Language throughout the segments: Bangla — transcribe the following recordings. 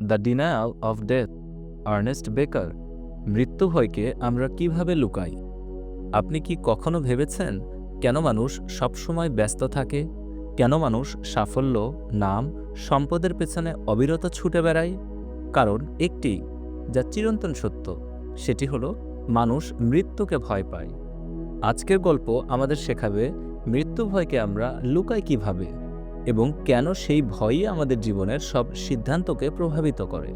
The denial of death, Ernest Becker. মৃত্যু ভয়কে আমরা কিভাবে লুকাই? আপনি কি কখনো ভেবেছেন কেন মানুষ সবসময় ব্যস্ত থাকে? কেন মানুষ সাফল্য, নাম, সম্পদের পেছনে অবিরত ছুটে বেড়ায়? কারণ একটি, যা চিরন্তন সত্য, সেটি হলো মানুষ মৃত্যুকে ভয় পায়। আজকের গল্প আমাদের শেখাবে মৃত্যু ভয়কে আমরা লুকাই কিভাবে এবং কেন সেই ভয়ই আমাদের জীবনের সব সিদ্ধান্তকে প্রভাবিত করে।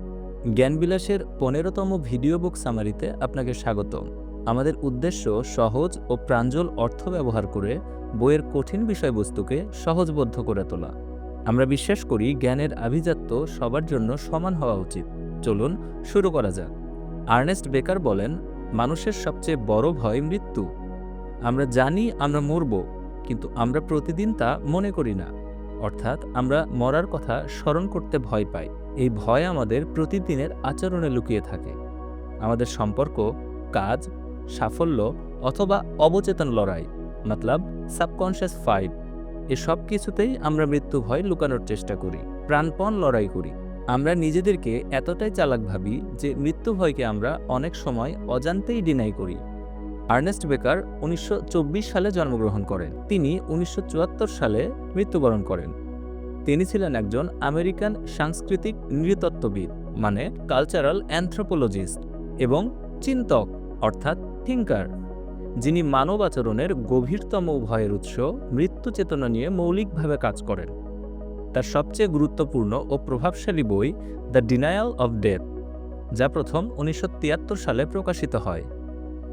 জ্ঞানবিলাসের 15তম ভিডিও বুক সামারিতে আপনাকে স্বাগতম। আমাদের উদ্দেশ্য সহজ ও প্রাঞ্জল অর্থ ব্যবহার করে বইয়ের কঠিন বিষয়বস্তুকে সহজবোধ্য করে তোলা। আমরা বিশ্বাস করি জ্ঞানের আভিজাত্য সবার জন্য সমান হওয়া উচিত। চলুন শুরু করা যাক। আর্নেস্ট বেকার বলেন, মানুষের সবচেয়ে বড় ভয় মৃত্যু। আমরা জানি আমরা মরব, কিন্তু আমরা প্রতিদিন তা মনে করি না। অর্থাৎ আমরা মরার কথা স্মরণ করতে ভয় পাই। এই ভয় আমাদের প্রতিদিনের আচরণে লুকিয়ে থাকে। আমাদের সম্পর্ক, কাজ, সাফল্য অথবা অবচেতন লড়াই, মতলব সাবকনশিয়াস ফাইট, এসব কিছুতেই আমরা মৃত্যু ভয় লুকানোর চেষ্টা করি, প্রাণপণ লড়াই করি। আমরা নিজেদেরকে এতটাই চালাক ভাবি যে মৃত্যু ভয়কে আমরা অনেক সময় অজান্তেই ডিনাই করি। আর্নেস্ট বেকার 1924 সালে জন্মগ্রহণ করেন। তিনি 1974 সালে মৃত্যুবরণ করেন। তিনি ছিলেন একজন আমেরিকান সাংস্কৃতিক নৃতত্ত্ববিদ, মানে কালচারাল অ্যানথ্রোপোলজিস্ট, এবং চিন্তক অর্থাৎ থিঙ্কার, যিনি মানব আচরণের গভীরতম ভয়ের উৎস মৃত্যু চেতনা নিয়ে মৌলিকভাবে কাজ করেন। তার সবচেয়ে গুরুত্বপূর্ণ ও প্রভাবশালী বই দ্য ডিনায়াল অফ ডেথ, যা প্রথম 1973 সালে প্রকাশিত হয়।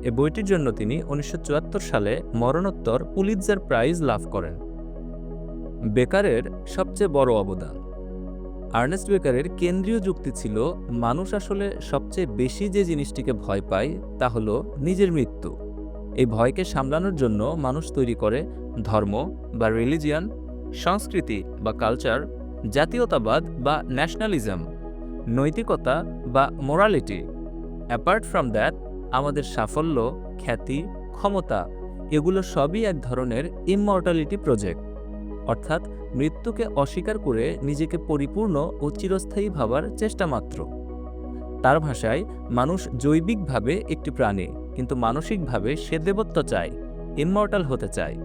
এ বইটির জন্য তিনি 1974 সালে মরণোত্তর পুলিৎজার প্রাইজ লাভ করেন। বেকারের সবচেয়ে বড় অবদান। আর্নেস্ট বেকারের কেন্দ্রীয় যুক্তি ছিল, মানুষ আসলে সবচেয়ে বেশি যে জিনিসটিকে ভয় পায় তা হলো নিজের মৃত্যু। এই ভয়কে সামলানোর জন্য মানুষ তৈরি করে ধর্ম বা রিলিজিয়ান, সংস্কৃতি বা কালচার, জাতীয়তাবাদ বা ন্যাশনালিজম, নৈতিকতা বা মোরালিটি। অ্যাপার্ট ফ্রম দ্যাট, আমাদের সাফল্য, খ্যাতি, ক্ষমতা, এগুলো সবই এক ধরনের ইমমর্টালিটি প্রজেক্ট, অর্থাৎ মৃত্যুকে অস্বীকার করে নিজেকে পরিপূর্ণ ও চিরস্থায়ী ভাবার চেষ্টা মাত্র। তার ভাষায়, মানুষ জৈবিকভাবে একটি প্রাণী, কিন্তু মানসিকভাবে সে দেবত্ব চায়, ইমমর্টাল হতে চায়।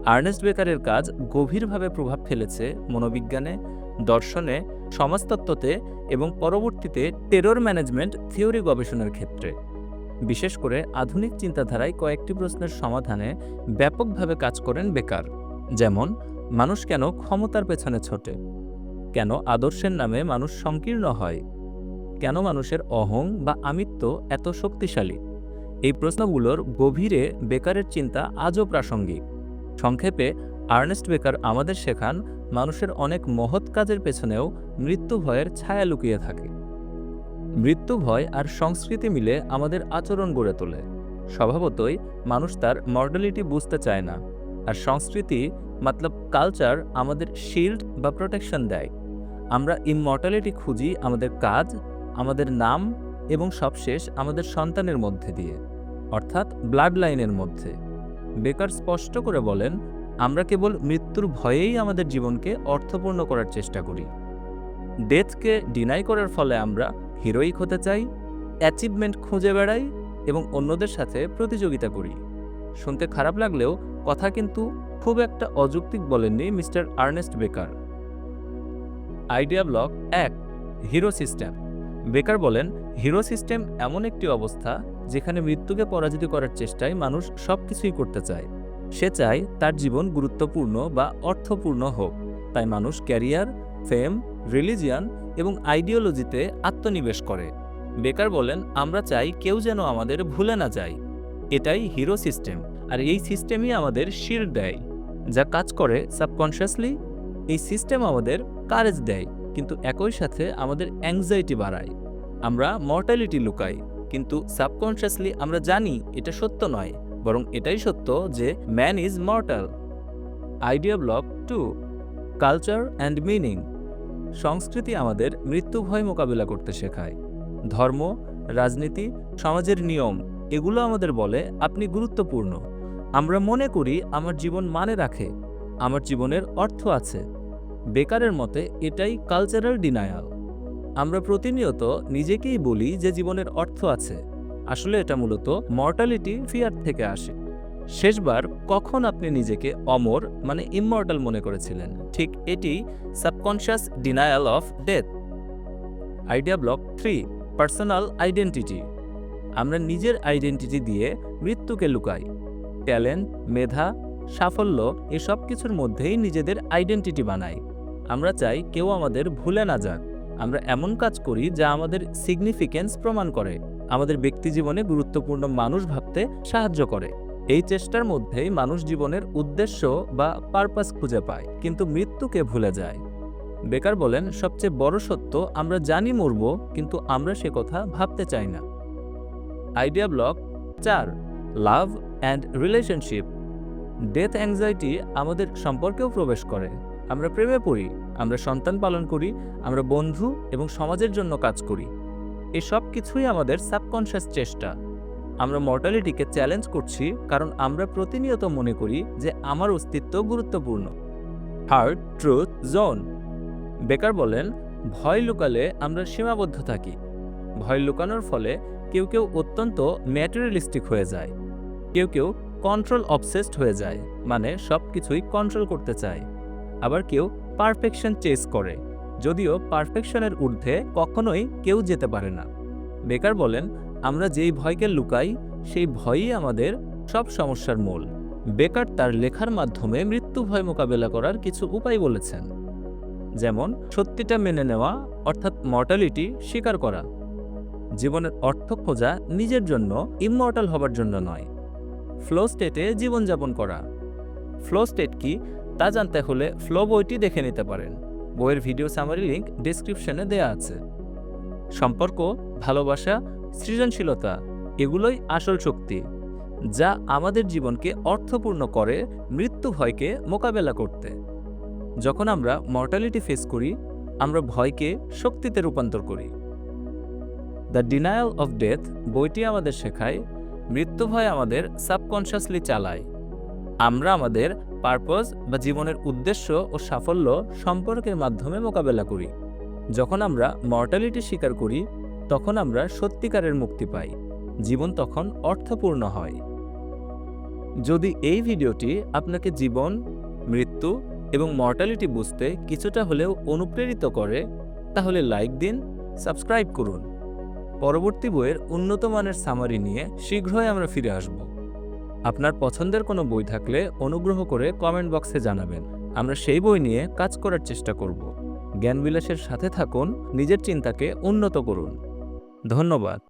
আর্নেস্ট বেকারের কাজ গভীরভাবে প্রভাব ফেলেছে মনোবিজ্ঞানে, দর্শনে, সমাজতত্ত্বতে এবং পরবর্তীতে টেরর ম্যানেজমেন্ট থিওরি গবেষণার ক্ষেত্রে। বিশেষ করে আধুনিক চিন্তাধারায় কয়েকটি প্রশ্নের সমাধানে ব্যাপকভাবে কাজ করেন বেকার। যেমন, মানুষ কেন ক্ষমতার পেছনে ছোটে? কেন আদর্শের নামে মানুষ সংকীর্ণ হয়? কেন মানুষের অহং বা আমিত্ব এত শক্তিশালী? এই প্রশ্নগুলোর গভীরে বেকারের চিন্তা আজও প্রাসঙ্গিক। সংক্ষেপে, আর্নেস্ট বেকার আমাদের শেখান, মানুষের অনেক মহৎ কাজের পেছনেও মৃত্যু ভয়ের ছায়া লুকিয়ে থাকে। মৃত্যু ভয় আর সংস্কৃতি মিলে আমাদের আচরণ গড়ে তোলে। স্বভাবতই মানুষ তার মর্টালিটি বুঝতে চায় না, আর সংস্কৃতি মতলব কালচার আমাদের শিল্ড বা প্রোটেকশন দেয়। আমরা ইমমর্টালিটি খুঁজি আমাদের কাজ, আমাদের নাম এবং সবশেষ আমাদের সন্তানের মধ্যে দিয়ে, অর্থাৎ ব্লাড লাইনের মধ্যে। বেকার স্পষ্ট করে বলেন, আমরা কেবল মৃত্যুর ভয়েই আমাদের জীবনকে অর্থপূর্ণ করার চেষ্টা করি। ডেথকে ডিনাই করার ফলে আমরা হিরোইক হতে চাই, অ্যাচিভমেন্ট খুঁজে বেড়াই এবং অন্যদের সাথে প্রতিযোগিতা করি। শুনতে খারাপ লাগলেও কথা কিন্তু খুব একটা অযৌক্তিক বলেননি মিস্টার আর্নেস্ট বেকার। Idea block 1, hero system. বেকার বলেন, হিরো সিস্টেম এমন একটি অবস্থা যেখানে মৃত্যুকে পরাজিত করার চেষ্টায় মানুষ সবকিছুই করতে চায়। সে চায় তার জীবন গুরুত্বপূর্ণ বা অর্থপূর্ণ হোক, তাই মানুষ ক্যারিয়ার, ফেম, রিলিজিয়ান এবং আইডিওলজিতে আত্মনিবেশ করে। বেকার বলেন, আমরা চাই কেউ যেন আমাদের ভুলে না যায়। এটাই হিরো সিস্টেম, আর এই সিস্টেমই আমাদের শিল্ড দেয়, যা কাজ করে সাবকনশিয়াসলি। এই সিস্টেম আমাদের কারেজ দেয়, কিন্তু একই সাথে আমাদের অ্যাংজাইটি বাড়ায়। আমরা মর্টালিটি লুকাই, কিন্তু সাবকনশিয়াসলি আমরা জানি এটা সত্য নয়, বরং এটাই সত্য যে man is mortal. Idea block 2, culture and meaning. সংস্কৃতি আমাদের মৃত্যু ভয় মোকাবিলা করতে শেখায়। ধর্ম, রাজনীতি, সমাজের নিয়ম, এগুলো আমাদের বলে আপনি গুরুত্বপূর্ণ। আমরা মনে করি আমার জীবন মানে রাখে, আমার জীবনের অর্থ আছে। বেকারের মতে এটাই কালচারাল ডিনায়াল। আমরা প্রতিনিয়ত নিজেকেই বলি যে জীবনের অর্থ আছে। আসলে এটা মূলত মর্টালিটি ফিয়ার থেকে আসে। শেষবার কখন আপনি নিজেকে অমর মানে ইমমর্টাল মনে করেছিলেন? ঠিক এটি subconscious denial of death. Idea block 3, personal identity. আমরা নিজের আইডেন্টিটি দিয়ে মৃত্যুকে লুকাই। ট্যালেন্ট, মেধা, সাফল্য এসব কিছুর মধ্যেই নিজেদের আইডেন্টিটি বানাই। আমরা চাই কেউ আমাদের ভুলে না যাক। আমরা এমন কাজ করি যা আমাদের সিগনিফিকেন্স প্রমাণ করে, আমাদের ব্যক্তিজীবনে গুরুত্বপূর্ণ মানুষ ভাবতে সাহায্য করে। এই চেষ্টার মধ্যেই মানুষ জীবনের উদ্দেশ্য বা পারপাস খুঁজে পায়, কিন্তু মৃত্যুকে ভুলে যায়। বেকার বলেন, সবচেয়ে বড় সত্য, আমরা জানি মরব, কিন্তু আমরা সে কথা ভাবতে চাই না। Idea block 4, love and relationship. Death anxiety আমাদের সম্পর্কেও প্রবেশ করে। আমরা প্রেমে পড়ি, আমরা সন্তান পালন করি, আমরা বন্ধু এবং সমাজের জন্য কাজ করি। এসব কিছুই আমাদের সাবকনশিয়াস চেষ্টা। আমরা মর্টালিটিকে চ্যালেঞ্জ করছি কারণ আমরা প্রতিনিয়ত মনে করি যে আমার অস্তিত্ব গুরুত্বপূর্ণ। Hard truth zone. বেকার বলেন, ভয় লুকালে আমরা সীমাবদ্ধ থাকি। ভয় লুকানোর ফলে কেউ কেউ অত্যন্ত ম্যাটেরিয়ালিস্টিক হয়ে যায়, কেউ কেউ কন্ট্রোল অবসেসড হয়ে যায়, মানে সব কিছুই কন্ট্রোল করতে চায়। আবার কেউ পারফেকশন চেস করে, যদিও পারফেকশনের ঊর্ধ্বে কখনোই কেউ যেতে পারে না। বেকার বলেন, আমরা যেই ভয়কে লুকাই সেই ভয়ই আমাদের সব সমস্যার মূল। বেকার তার লেখার মাধ্যমে মৃত্যু ভয় মোকাবেলা করার কিছু উপায় বলেছেন, যেমন সত্যিটা মেনে নেওয়া, অর্থাৎ মর্টালিটি স্বীকার করা। জীবনের অর্থ খোঁজা নিজের জন্য, ইমমর্টাল হবার জন্য নয়। ফ্লো স্টেটে জীবনযাপন করা। ফ্লো স্টেট কি তা জানতে হলে ফ্লো বইটি দেখে নিতে পারেন। বইয়ের ভিডিও সামারি লিঙ্ক ডেসক্রিপশনে দেয়া আছে। সম্পর্ক, ভালোবাসা, সৃজনশীলতা এগুলোই আসল শক্তি, যা আমাদের জীবনকে অর্থপূর্ণ করে মৃত্যু ভয়কে মোকাবেলা করতে। যখন আমরা মর্টালিটি ফেস করি, আমরা ভয়কে শক্তিতে রূপান্তর করি। দ্য ডিনায়াল অফ ডেথ বইটি আমাদের শেখায় মৃত্যু ভয় আমাদের সাবকনশিয়াসলি চালায়। আমরা আমাদের পারপস বা জীবনের উদ্দেশ্য ও সাফল্য সম্পর্কের মাধ্যমে মোকাবেলা করি। যখন আমরা মর্টালিটি স্বীকার করি, তখন আমরা সত্যিকারের মুক্তি পাই। জীবন তখন অর্থপূর্ণ হয়। যদি এই ভিডিওটি আপনাকে জীবন, মৃত্যু এবং মর্টালিটি বুঝতে কিছুটা হলেও অনুপ্রেরিত করে, তাহলে লাইক দিন, সাবস্ক্রাইব করুন। পরবর্তী বইয়ের উন্নত মানের সামারি নিয়ে শীঘ্রই আমরা ফিরে আসব। আপনার পছন্দের কোনো বই থাকলে অনুগ্রহ করে কমেন্ট বক্সে জানাবেন। আমরা সেই বই নিয়ে কাজ করার চেষ্টা করব। জ্ঞানবিলাসের সাথে থাকুন, নিজের চিন্তাকে উন্নত করুন। ধন্যবাদ।